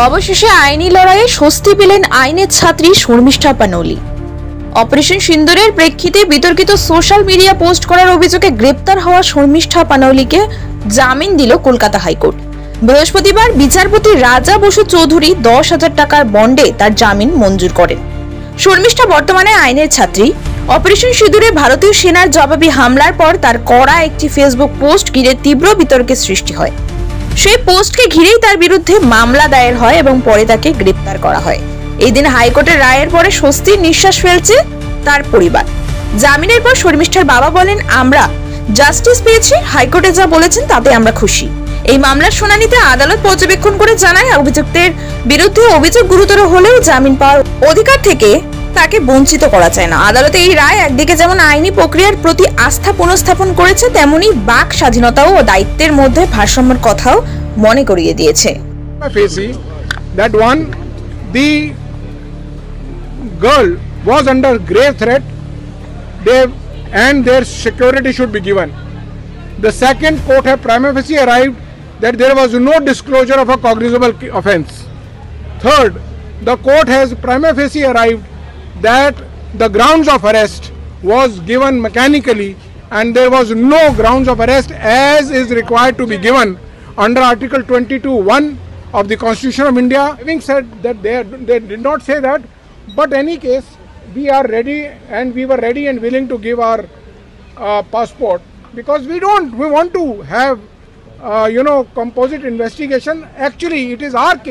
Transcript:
অবশেষে আইনি লড়াইয়ে স্বস্তি পেলেন আইনের ছাত্রী শর্মিষ্ঠা পানৌলি। অপারেশন সিন্দুরের প্রেক্ষিতে বিতর্কিত সোশ্যাল মিডিয়া পোস্ট করার অভিযোগে গ্রেপ্তার হওয়া শর্মিষ্ঠা পানৌলিকে জামিন দিল কলকাতা হাইকোর্ট। বৃহস্পতিবার বিচারপতি রাজা বসু চৌধুরী 10,000 টাকার বন্ডে তার জামিন মঞ্জুর করেন। শর্মিষ্ঠা বর্তমানে আইনের ছাত্রী। অপারেশন সিঁদুরে ভারতীয় সেনার জবাবি হামলার পর তার করা একটি ফেসবুক পোস্ট ঘিরে তীব্র বিতর্কের সৃষ্টি হয়। সেই পোস্টকে ঘিরেই তার বিরুদ্ধে মামলা দায়ের হয় এবং পরে তাকে গ্রেপ্তার করা হয়। এই দিন হাইকোর্টের রায়ের পরে স্বস্তির নিঃশ্বাস ফেলছে তার পরিবার। জামিনের পর শর্মিষ্ঠার বাবা বলেন, আমরা জাস্টিস পেয়েছি, হাইকোর্টে যা বলেছেন তাতে আমরা খুশি। এই মামলার শুনানিতে আদালত পর্যবেক্ষণ করে জানায়, অভিযুক্তের বিরুদ্ধে অভিযোগ গুরুতর হলেও জামিন পাওয়ার অধিকার থেকে তাকে বঞ্চিত করা যায় না। আদালতে এই রায় একদিকে যেমন আইনি প্রক্রিয়ার প্রতি আস্থা পুনঃস্থাপন করেছে, তেমনি বাক স্বাধীনতাও ও দায়িত্বের মধ্যে ভারসাম্যের কথাও মনে করিয়ে দিয়েছে। That one, the girl was under grave threat, and their security should be given. The second, court have prima facie arrived that there was no disclosure of a cognizable offence. Third, the court has prima facie arrived that the grounds of arrest was given mechanically and there was no grounds of arrest as is required to be given under Article 22(1) of the Constitution of India. Having said that, they did not say that, but any case, we are ready and we were ready and willing to give our passport, because we want to have composite investigation. Actually, it is our case.